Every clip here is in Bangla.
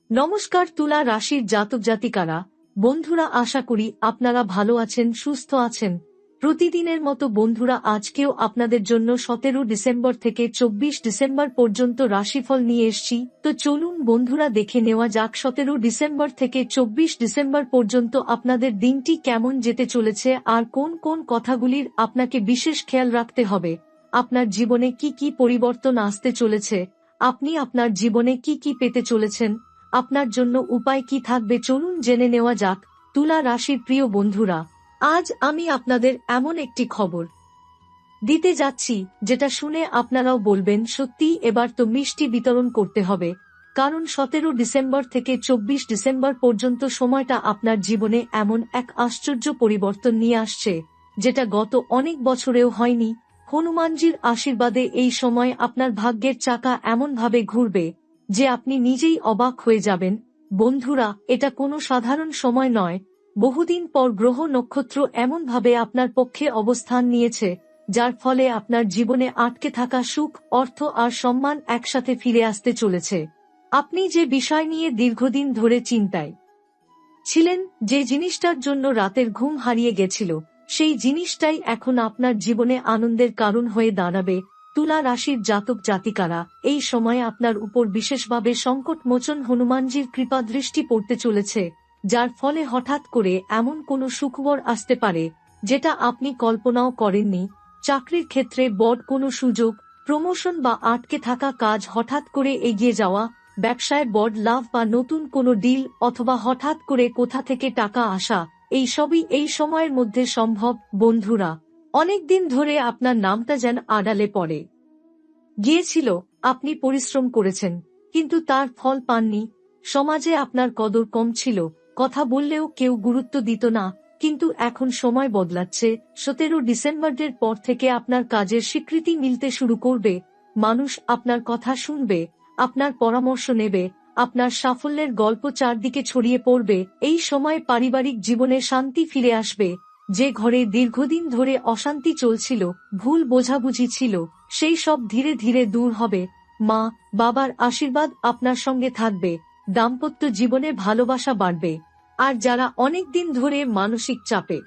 নমস্কার তুলা রাশির জাতক জাতিকারা, বন্ধুরা, আশা করি আপনারা ভালো আছেন, সুস্থ আছেন। প্রতিদিনের মতো বন্ধুরা, আজকেও আপনাদের জন্য 17 ডিসেম্বর থেকে 24 ডিসেম্বর পর্যন্ত রাশিফল নিয়ে এসেছি। তো চলুন বন্ধুরা, দেখে নেওয়া যাক 17 ডিসেম্বর থেকে 24 ডিসেম্বর পর্যন্ত আপনাদের দিনটি কেমন যেতে চলেছে আর কোন কোন কথাগুলির আপনাকে বিশেষ খেয়াল রাখতে হবে। আপনার জীবনে কি কি পরিবর্তন আসতে চলেছে, আপনি আপনার জীবনে কি কি পেতে চলেছেন, আপনার জন্য উপায় কি থাকবে, চলুন জেনে নেওয়া যাক। তুলা রাশির প্রিয় বন্ধুরা, আজ আমি আপনাদের এমন একটি খবর দিতে যাচ্ছি যেটা শুনে আপনারাও বলবেন, সত্যি এবার তো মিষ্টি বিতরণ করতে হবে। কারণ 17 ডিসেম্বর থেকে 24 ডিসেম্বর পর্যন্ত সময়টা আপনার জীবনে এমন এক আশ্চর্য পরিবর্তন নিয়ে আসছে, যেটা গত অনেক বছরেও হয়নি। হনুমানজির আশীর্বাদে এই সময় আপনার ভাগ্যের চাকা এমনভাবে ঘুরবে যে আপনি নিজেই অবাক হয়ে যাবেন। বন্ধুরা, এটা কোনো সাধারণ সময় নয়। বহুদিন পর গ্রহ নক্ষত্র এমনভাবে আপনার পক্ষে অবস্থান নিয়েছে, যার ফলে আপনার জীবনে আটকে থাকা সুখ, অর্থ আর সম্মান একসাথে ফিরে আসতে চলেছে। আপনি যে বিষয় নিয়ে দীর্ঘদিন ধরে চিন্তায় ছিলেন, যে জিনিসটার জন্য রাতের ঘুম হারিয়ে গেছিল, সেই জিনিসটাই এখন আপনার জীবনে আনন্দের কারণ হয়ে দাঁড়াবে। তুলা রাশির জাতক জাতিকারা, এই সময় আপনার উপর বিশেষভাবে সংকট মোচন হনুমানজির কৃপা দৃষ্টি পড়তে চলেছে, যার ফলে হঠাৎ করে এমন কোনো সুখবর আসতে পারে যেটা আপনি কল্পনাও করেননি। চাকরির ক্ষেত্রে বড় কোনো সুযোগ, প্রমোশন বা আটকে থাকা কাজ হঠাৎ করে এগিয়ে যাওয়া, ব্যবসায় বড় লাভ বা নতুন কোনো ডিল, অথবা হঠাৎ করে কোথা থেকে টাকা আসা, এই সবই এই সময়ের মধ্যে সম্ভব। বন্ধুরা, অনেকদিন ধরে আপনার নামটা যেন আড়ালে পড়ে গিয়েছিল। আপনি পরিশ্রম করেছেন, কিন্তু তার ফল পাননি। সমাজে আপনার কদর কম ছিল, কথা বললেও কেউ গুরুত্ব দিত না। কিন্তু এখন সময় বদলাচ্ছে। 17 ডিসেম্বরের পর থেকে আপনার কাজের স্বীকৃতি মিলতে শুরু করবে। মানুষ আপনার কথা শুনবে, আপনার পরামর্শ নেবে, আপনার সাফল্যের গল্প চারদিকে ছড়িয়ে পড়বে। এই সময় পারিবারিক জীবনে শান্তি ফিরে আসবে। যে ঘরে দীর্ঘদিন ধরে অশান্তি চলছিল, ভুল বোঝাবুঝি ছিল, সেই সব ধীরে ধীরে দূর হবে। মা বাবার আশীর্বাদ আপনার সঙ্গে থাকবে। দাম্পত্য জীবনে ভালোবাসা বাড়বে। আর যারা অনেক দিন ধরে মানসিক চাপে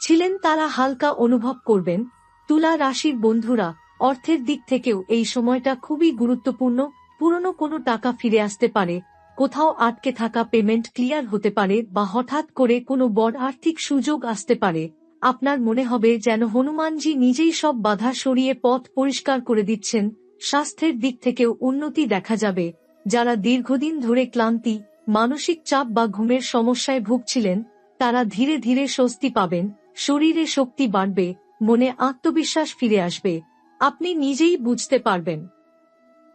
ছিলেন, তারা হালকা অনুভব করবেন। তুলা রাশির বন্ধুরা, অর্থের দিক থেকেও এই সময়টা খুবই গুরুত্বপূর্ণ। পুরনো কোনো টাকা ফিরে আসতে পারে, কোথাও আটকে থাকা পেমেন্ট ক্লিয়ার হতে পারে, বা হঠাৎ করে কোনো বড় আর্থিক সুযোগ আসতে পারে। আপনার মনে হবে যেন হনুমানজি নিজেই সব বাধা সরিয়ে পথ পরিষ্কার করে দিচ্ছেন। স্বাস্থ্যের দিক থেকেও উন্নতি দেখা যাবে। যারা দীর্ঘদিন ধরে ক্লান্তি, মানসিক চাপ বা ঘুমের সমস্যায় ভুগছিলেন, তারা ধীরে ধীরে স্বস্তি পাবেন। শরীরে শক্তি বাড়বে, মনে আত্মবিশ্বাস ফিরে আসবে। আপনি নিজেই বুঝতে পারবেন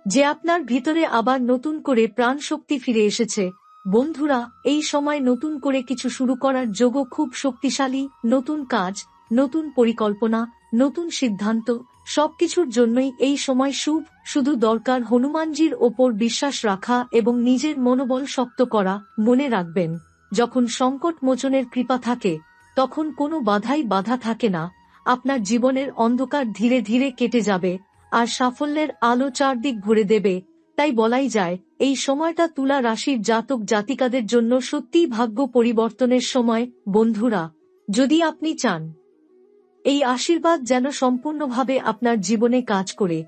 যে আপনার ভিতরে আবার নতুন করে প্রাণ শক্তি ফিরে এসেছে। বন্ধুরা, এই সময় নতুন করে কিছু শুরু করার যোগও খুব শক্তিশালী। নতুন কাজ, নতুন পরিকল্পনা, নতুন সিদ্ধান্ত, সবকিছুর জন্যই এই সময় শুভ। শুধু দরকার হনুমানজির ওপর বিশ্বাস রাখা এবং নিজের মনোবল শক্ত করা। মনে রাখবেন, যখন সংকট মোচনের কৃপা থাকে, তখন কোনো বাধাই বাধা থাকে না। আপনার জীবনের অন্ধকার ধীরে ধীরে কেটে যাবে, আর সাফল্যের আলো চারদিক ভরে দেবে। তাই বলাই যায়, এই সময়টা তুলা রাশির জাতক জাতিকাদের জন্য সত্যিই ভাগ্য পরিবর্তনের সময়। বন্ধুরা, যদি আপনি চান এই আশীর্বাদ যেন সম্পূর্ণভাবে আপনার জীবনে কাজ করে,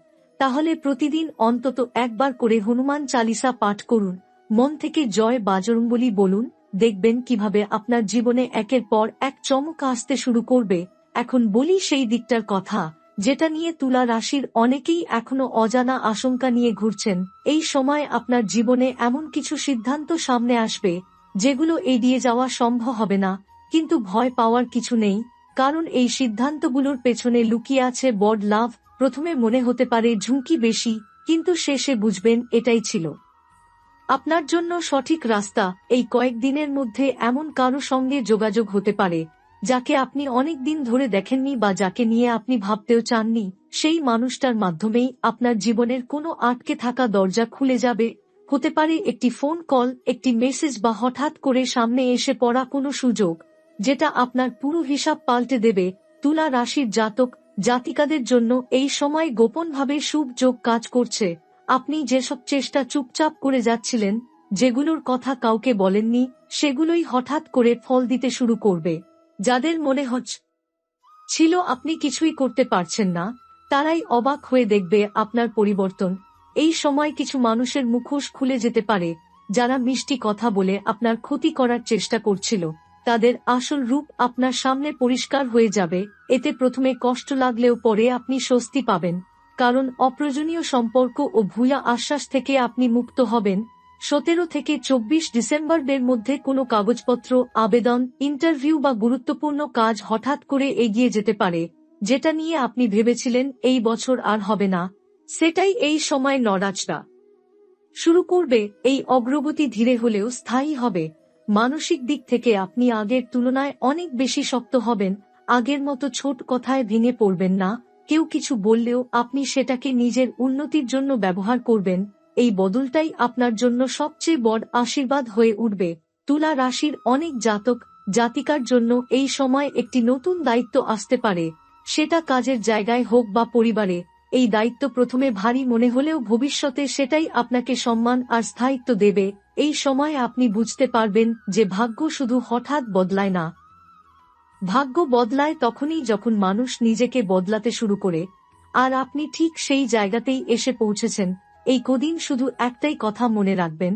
তাহলে প্রতিদিন অন্তত একবার করে হনুমান চালিসা পাঠ করুন। মন থেকে জয় বাজরংবলী বলুন। দেখবেন কিভাবে আপনার জীবনে একের পর এক চমক আসতে শুরু করবে। এখন বলি সেই দিকটার কথা, যেটা নিয়ে তুলা রাশির অনেকেই এখনো অজানা আশঙ্কা নিয়ে ঘুরছেন। এই সময় আপনার জীবনে এমন কিছু সিদ্ধান্ত সামনে আসবে যেগুলো এড়িয়ে যাওয়া সম্ভব হবে না। কিন্তু ভয় পাওয়ার কিছু নেই, কারণ এই সিদ্ধান্তগুলোর পেছনে লুকিয়ে আছে বড় লাভ। প্রথমে মনে হতে পারে ঝুঁকি বেশি, কিন্তু শেষে বুঝবেন এটাই ছিল আপনার জন্য সঠিক রাস্তা। এই কয়েকদিনের মধ্যে এমন কারো সঙ্গে যোগাযোগ হতে পারে যাকে আপনি অনেক দিন ধরে দেখেননি, বা যাকে নিয়ে আপনি ভাবতেও চাননি। সেই মানুষটার মাধ্যমেই আপনার জীবনের কোনো আটকে থাকা দরজা খুলে যাবে। হতে পারে একটি ফোন কল, একটি মেসেজ, বা হঠাৎ করে সামনে এসে পড়া কোনো সুযোগ, যেটা আপনার পুরো হিসাব পাল্টে দেবে। তুলা রাশির জাতক জাতিকাদের জন্য এই সময় গোপনভাবে শুভ যোগ কাজ করছে। আপনি যেসব চেষ্টা চুপচাপ করে যাচ্ছিলেন, যেগুলোর কথা কাউকে বলেননি সেগুলোই হঠাৎ করে ফল দিতে শুরু করবে। যাদের মনে ছিল আপনি কিছুই করতে পারছেন না, তারাই অবাক হয়ে দেখবে আপনার পরিবর্তন। এই সময় কিছু মানুষের মুখোশ খুলে যেতে পারে, যারা মিষ্টি কথা বলে আপনার ক্ষতি করার চেষ্টা করছিল। তাদের আসল রূপ আপনার সামনে পরিষ্কার হয়ে যাবে। এতে প্রথমে কষ্ট লাগলেও পরে আপনি স্বস্তি পাবেন, কারণ অপ্রয়োজনীয় সম্পর্ক ও ভুয়া আশ্বাস থেকে আপনি মুক্ত হবেন। 17 থেকে 24 ডিসেম্বরের মধ্যে কোনো কাগজপত্র, আবেদন, ইন্টারভিউ বা গুরুত্বপূর্ণ কাজ হঠাৎ করে এগিয়ে যেতে পারে। যেটা নিয়ে আপনি ভেবেছিলেন এই বছর আর হবে না, সেটাই এই সময় নড়াচড়া শুরু করবে। এই অগ্রগতি ধীরে হলেও স্থায়ী হবে। মানসিক দিক থেকে আপনি আগের তুলনায় অনেক বেশি শক্ত হবেন। আগের মতো ছোট কথায় ভেঙে পড়বেন না। কেউ কিছু বললেও আপনি সেটাকে নিজের উন্নতির জন্য ব্যবহার করবেন। এই বদলটাই আপনার জন্য সবচেয়ে বড় আশীর্বাদ হয়ে উঠবে। তুলা রাশির অনেক জাতক জাতিকার জন্য এই সময় একটি নতুন দায়িত্ব আসতে পারে, সেটা কাজের জায়গায় হোক বা পরিবারে। এই দায়িত্ব প্রথমে ভারী মনে হলেও ভবিষ্যতে সেটাই আপনাকে সম্মান আর স্থায়িত্ব দেবে। এই সময় আপনি বুঝতে পারবেন যে ভাগ্য শুধু হঠাৎ বদলায় না, ভাগ্য বদলায় তখনই যখন মানুষ নিজেকে বদলাতে শুরু করে। আর আপনি ঠিক সেই জায়গাতেই এসে পৌঁছেছেন। এই কদিন শুধু একটাই কথা মনে রাখবেন,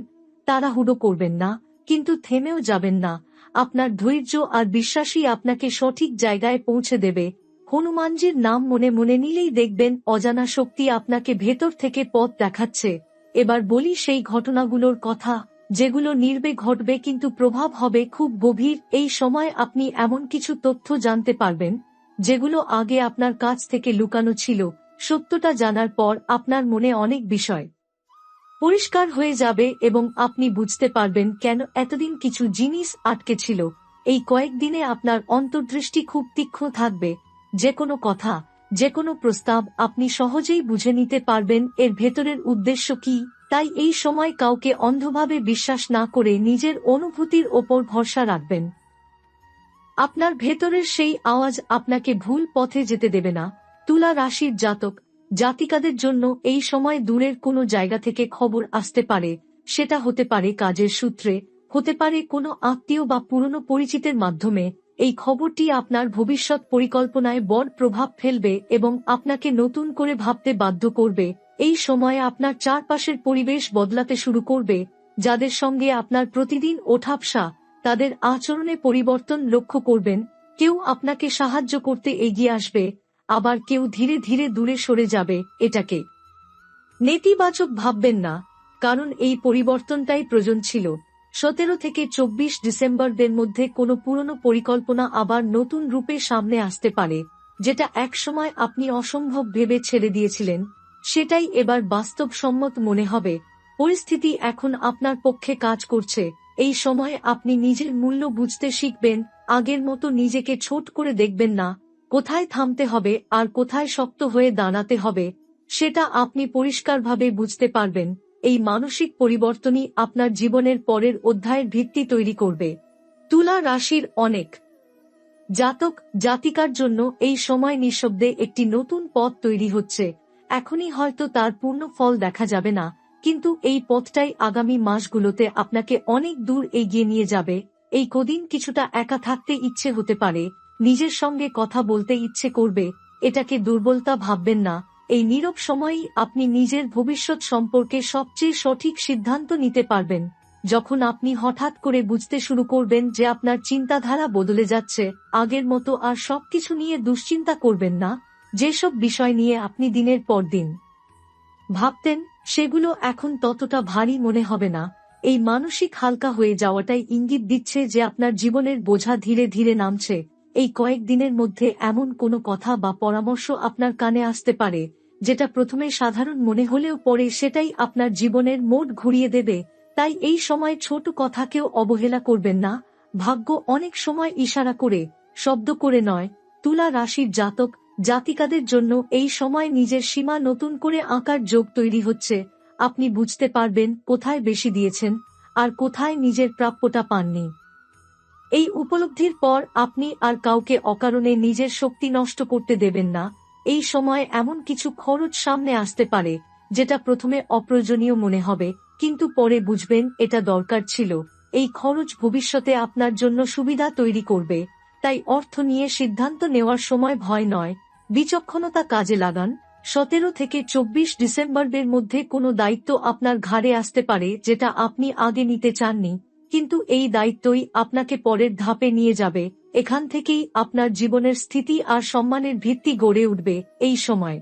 তাড়াহুড়ো করবেন না, কিন্তু থেমেও যাবেন না। আপনার ধৈর্য আর বিশ্বাসই আপনাকে সঠিক জায়গায় পৌঁছে দেবে। হনুমানজির নাম মনে মনে নিলেই দেখবেন অজানা শক্তি আপনাকে ভেতর থেকে পথ দেখাচ্ছে। এবার বলি সেই ঘটনাগুলোর কথা, যেগুলো নির্বে ঘটবে কিন্তু প্রভাব হবে খুব গভীর। এই সময় আপনি এমন কিছু তথ্য জানতে পারবেন যেগুলো আগে আপনার কাছ থেকে লুকানো ছিল। সত্যটা জানার পর আপনার মনে অনেক বিষয় পরিষ্কার হয়ে যাবে এবং আপনি বুঝতে পারবেন কেন এতদিন কিছু জিনিস আটকে ছিল। এই কয়েকদিনে আপনার অন্তর্দৃষ্টি খুব তীক্ষ্ণ থাকবে। যে কোনো কথা, যে কোনো প্রস্তাব আপনি সহজেই বুঝে নিতে পারবেন এর ভেতরের উদ্দেশ্য কি। তাই এই সময় কাউকে অন্ধভাবে বিশ্বাস না করে নিজের অনুভূতির ওপর ভরসা রাখবেন। আপনার ভেতরের সেই আওয়াজ আপনাকে ভুল পথে যেতে দেবে না। তুলা রাশির জাতক জাতিকাদের জন্য এই সময় দূরের কোনো জায়গা থেকে খবর আসতে পারে। সেটা হতে পারে কাজের সূত্রে, হতে পারে কোনো আত্মীয় বা পুরনো পরিচিতের মাধ্যমে। এই খবরটি আপনার ভবিষ্যৎ পরিকল্পনায় বড় প্রভাব ফেলবে এবং আপনাকে নতুন করে ভাবতে বাধ্য করবে। এই সময়ে আপনার চারপাশের পরিবেশ বদলাতে শুরু করবে। যাদের সঙ্গে আপনার প্রতিদিন ওঠাবসা, তাদের আচরণে পরিবর্তন লক্ষ্য করবেন। কেউ আপনাকে সাহায্য করতে এগিয়ে আসবে, আবার কেউ ধীরে ধীরে দূরে সরে যাবে। এটাকে নেতিবাচক ভাববেন না, কারণ এই পরিবর্তনটাই প্রয়োজন ছিল। 17 থেকে 24 ডিসেম্বরের মধ্যে কোনো পুরনো পরিকল্পনা আবার নতুন রূপে সামনে আসতে পারে। যেটা একসময় আপনি অসম্ভব ভেবে ছেড়ে দিয়েছিলেন, সেটাই এবার বাস্তবসম্মত মনে হবে। পরিস্থিতি এখন আপনার পক্ষে কাজ করছে। এই সময় আপনি নিজের মূল্য বুঝতে শিখবেন। আগের মতো নিজেকে ছোট করে দেখবেন না। কোথায় থামতে হবে আর কোথায় শক্ত হয়ে দাঁড়াতে হবে, সেটা আপনি পরিষ্কারভাবে বুঝতে পারবেন। এই মানসিক পরিবর্তনই আপনার জীবনের পরের অধ্যায়ের ভিত্তি তৈরি করবে। তুলা রাশির অনেক জাতক জাতিকার জন্য এই সময় নিঃশব্দে একটি নতুন পথ তৈরি হচ্ছে। এখনই হয়তো তার পূর্ণ ফল দেখা যাবে না, কিন্তু এই পথটাই আগামী মাসগুলোতে আপনাকে অনেক দূর এগিয়ে নিয়ে যাবে। এই কদিন কিছুটা একা থাকতে ইচ্ছে হতে পারে, নিজের সঙ্গে কথা বলতে ইচ্ছে করবে। এটাকে দুর্বলতা ভাববেন না। এই নীরব সময়েই আপনি নিজের ভবিষ্যৎ সম্পর্কে সবচেয়ে সঠিক সিদ্ধান্ত নিতে পারবেন। যখন আপনি হঠাৎ করে বুঝতে শুরু করবেন যে আপনার চিন্তাধারা বদলে যাচ্ছে, আগের মতো আর সবকিছু নিয়ে দুশ্চিন্তা করবেন না। যেসব বিষয় নিয়ে আপনি দিনের পর দিন ভাবতেন, সেগুলো এখন ততটা ভারী মনে হবে না। এই মানসিক হালকা হয়ে যাওয়াটাই ইঙ্গিত দিচ্ছে যে আপনার জীবনের বোঝা ধীরে ধীরে নামছে। এই কয়েকদিনের মধ্যে এমন কোনো কথা বা পরামর্শ আপনার কানে আসতে পারে, যেটা প্রথমে সাধারণ মনে হলেও পরে সেটাই আপনার জীবনের মোড় ঘুরিয়ে দেবে। তাই এই সময় ছোট কথাকেও অবহেলা করবেন না। ভাগ্য অনেক সময় ইশারা করে, শব্দ করে নয়। তুলা রাশির জাতক জাতিকাদের জন্য এই সময় নিজের সীমা নতুন করে আঁকার যোগ তৈরি হচ্ছে। আপনি বুঝতে পারবেন কোথায় বেশি দিয়েছেন আর কোথায় নিজের প্রাপ্যটা পাননি। এই উপলব্ধির পর আপনি আর কাউকে অকারণে নিজের শক্তি নষ্ট করতে দেবেন না। এই সময় এমন কিছু খরচ সামনে আসতে পারে যেটা প্রথমে অপ্রয়োজনীয় মনে হবে, কিন্তু পরে বুঝবেন এটা দরকার ছিল। এই খরচ ভবিষ্যতে আপনার জন্য সুবিধা তৈরি করবে। তাই অর্থ নিয়ে সিদ্ধান্ত নেওয়ার সময় ভয় নয়, বিচক্ষণতা কাজে লাগান। 17 থেকে 24 ডিসেম্বরের মধ্যে কোনো দায়িত্ব আপনার ঘাড়ে আসতে পারে যেটা আপনি আগে নিতে চাননি, কিন্তু এই দায়িত্বই আপনাকে পরের ধাপে নিয়ে যাবে। এখান থেকেই আপনার জীবনের স্থিতি আর সম্মানের ভিত্তি গড়ে উঠবে। এই সময়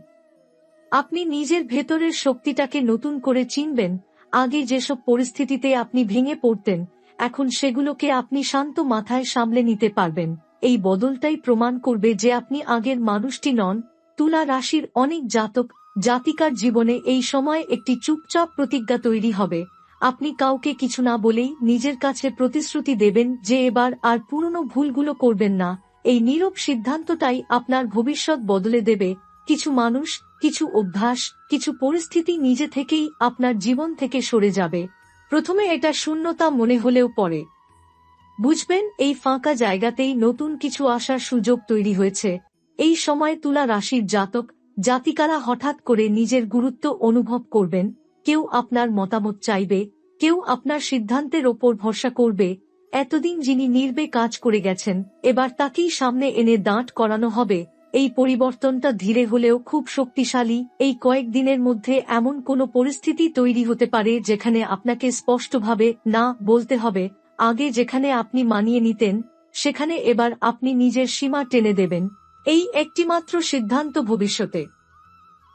আপনি নিজের ভেতরের শক্তিটাকে নতুন করে চিনবেন। আগে যেসব পরিস্থিতিতে আপনি ভেঙে পড়তেন, এখন সেগুলোকে আপনি শান্ত মাথায় সামলে নিতে পারবেন। এই বদলটাই প্রমাণ করবে যে আপনি আগের মানুষটি নন। তুলা রাশির অনেক জাতক জাতিকার জীবনে এই সময় একটি চুপচাপ প্রতিজ্ঞা তৈরি হবে। আপনি কাউকে কিছু না বলেই নিজের কাছে প্রতিশ্রুতি দেবেন যে এবার আর পুরনো ভুলগুলো করবেন না। এই নীরব সিদ্ধান্তটাই আপনার ভবিষ্যৎ বদলে দেবে। কিছু মানুষ, কিছু অভ্যাস, কিছু পরিস্থিতি নিজে থেকেই আপনার জীবন থেকে সরে যাবে। প্রথমে এটা শূন্যতা মনে হলেও পরে বুঝবেন এই ফাঁকা জায়গাতেই নতুন কিছু আসার সুযোগ তৈরি হয়েছে। এই সময় তুলা রাশির জাতক জাতিকারা হঠাৎ করে নিজের গুরুত্ব অনুভব করবেন। কেউ আপনার মতামত চাইবে, কেউ আপনার সিদ্ধান্তের ওপর ভরসা করবে। এতদিন যিনি নির্বে কাজ করে গেছেন, এবার তাকেই সামনে এনে দাঁড় করানো হবে। এই পরিবর্তনটা ধীরে হলেও খুব শক্তিশালী। এই কয়েকদিনের মধ্যে এমন কোনো পরিস্থিতি তৈরি হতে পারে যেখানে আপনাকে স্পষ্টভাবে না বলতে হবে। আগে যেখানে আপনি মানিয়ে নিতেন, সেখানে এবার আপনি নিজের সীমা টেনে দেবেন। এই একটিমাত্র সিদ্ধান্ত ভবিষ্যতে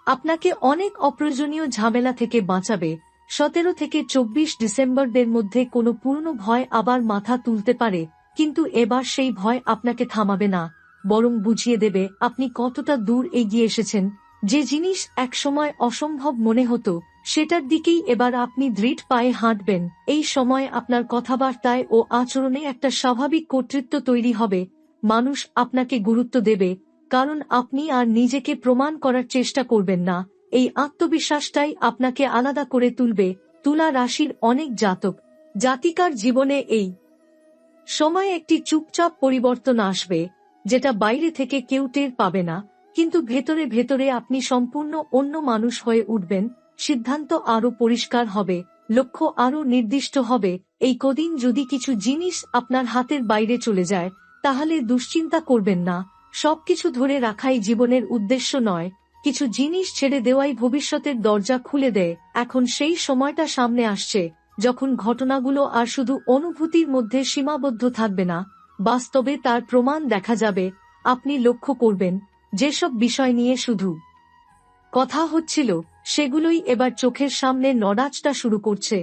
আপনাকে অনেক অপ্রয়োজনীয় ঝামেলা থেকে বাঁচাবে। 17 থেকে 24 ডিসেম্বরের মধ্যে কোনো পুরনো ভয় আবার মাথা তুলতে পারে, কিন্তু এবার সেই ভয় আপনাকে থামাবে না, বরং বুঝিয়ে দেবে আপনি কতটা দূর এগিয়ে এসেছেন। যে জিনিস একসময় অসম্ভব মনে হতো, সেটার দিকেই এবার আপনি দৃঢ় পায়ে হাঁটবেন। এই সময় আপনার কথাবার্তায় ও আচরণে একটা স্বাভাবিক কর্তৃত্ব তৈরি হবে। মানুষ আপনাকে গুরুত্ব দেবে, কারণ আপনি আর নিজেকে প্রমাণ করার চেষ্টা করবেন না। এই আত্মবিশ্বাসটাই আপনাকে আলাদা করে তুলবে। তুলা রাশির অনেক জাতক জাতিকার জীবনে এই সময় একটি চুপচাপ পরিবর্তন আসবে, যেটা বাইরে থেকে কেউ টের পাবে না, কিন্তু ভেতরে ভেতরে আপনি সম্পূর্ণ অন্য মানুষ হয়ে উঠবেন। সিদ্ধান্ত আরো পরিষ্কার হবে, লক্ষ্য আরো নির্দিষ্ট হবে। এই কদিন যদি কিছু জিনিস আপনার হাতের বাইরে চলে যায়, তাহলে দুশ্চিন্তা করবেন না। সবকিছু ধরে রাখাই জীবনের উদ্দেশ্য নয়, কিছু জিনিস ছেড়ে দেওয়াই ভবিষ্যতের দরজা খুলে দেয়। এখন সেই সময়টা সামনে আসছে যখন ঘটনাগুলো আর শুধু অনুভূতির মধ্যে সীমাবদ্ধ থাকবে না, বাস্তবে তার প্রমাণ দেখা যাবে। আপনি লক্ষ্য করবেন যেসব বিষয় নিয়ে শুধু কথা হচ্ছিল, সেগুলোই এবার চোখের সামনে নড়াচড়া শুরু করছে।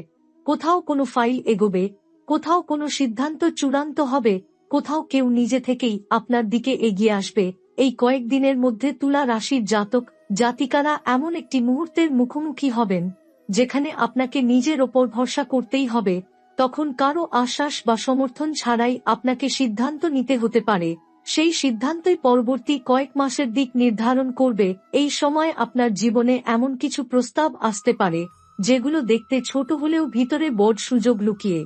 কোথাও কোনো ফাইল এগোবে, কোথাও কোনো সিদ্ধান্ত চূড়ান্ত হবে, কোথাও কেউ নিজে থেকেই আপনার দিকে এগিয়ে আসবে। এই কয়েকদিনের মধ্যে তুলা রাশির জাতক জাতিকারা এমন একটি মুহূর্তের মুখোমুখি হবেন যেখানে আপনাকে নিজের ওপর ভরসা করতেই হবে। তখন কারো আশ্বাস বা সমর্থন ছাড়াই আপনাকে সিদ্ধান্ত নিতে হতে পারে। সেই সিদ্ধান্তই পরবর্তী কয়েক মাসের দিক নির্ধারণ করবে। এই সময় আপনার জীবনে এমন কিছু প্রস্তাব আসতে পারে যেগুলো দেখতে ছোট হলেও ভিতরে বড় সুযোগ লুকিয়ে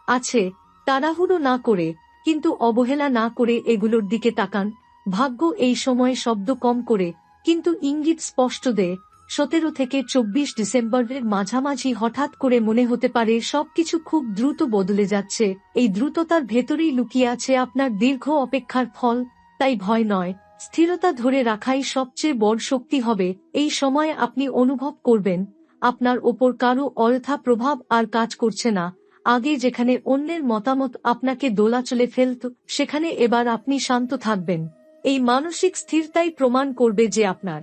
আছে। তাড়াহুড়ো না করে, কিন্তু অবহেলা না করে এগুলোর দিকে তাকান। ভাগ্য এই সময় শব্দ কম করে কিন্তু ইঙ্গিত স্পষ্ট দেয়। 17 থেকে 24 ডিসেম্বরের মাঝামাঝি হঠাৎ করে মনে হতে পারে সবকিছু খুব দ্রুত বদলে যাচ্ছে। এই দ্রুততার ভেতরেই লুকিয়ে আছে আপনার দীর্ঘ অপেক্ষার ফল। তাই ভয় নয়, স্থিরতা ধরে রাখাই সবচেয়ে বড় শক্তি হবে। এই সময় আপনি অনুভব করবেন আপনার ওপর কারো অযথা প্রভাব আর কাজ করছে না। আগে যেখানে অন্যের মতামত আপনাকে দোলাচলে ফেলত, সেখানে এবার আপনি শান্ত থাকবেন। এই মানসিক স্থিরতাই প্রমাণ করবে যে আপনার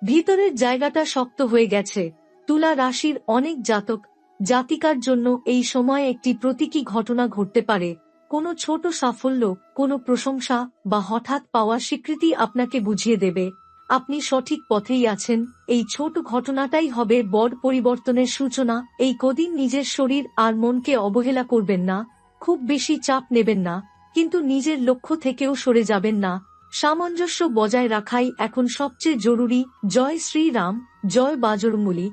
ভিতরের জায়গাটা শক্ত হয়ে গেছে। তুলা রাশির অনেক জাতক জাতিকার জন্য এই সময় একটি প্রতীকী ঘটনা ঘটতে পারে। কোনো ছোট সাফল্য, কোনো প্রশংসা বা হঠাৎ পাওয়া স্বীকৃতি আপনাকে বুঝিয়ে দেবে আপনি সঠিক পথেই আছেন। এই ছোট ঘটনাটাই হবে বড় পরিবর্তনের সূচনা। এই কদিন নিজের শরীর আর মনকে অবহেলা করবেন না, খুব বেশি চাপ নেবেন না, কিন্তু নিজের লক্ষ্য থেকেও সরে যাবেন না। সামঞ্জস্য বজায় রাখাই এখন সবচেয়ে জরুরি। জয় শ্রীরাম, জয় বাজরঙ্গলী।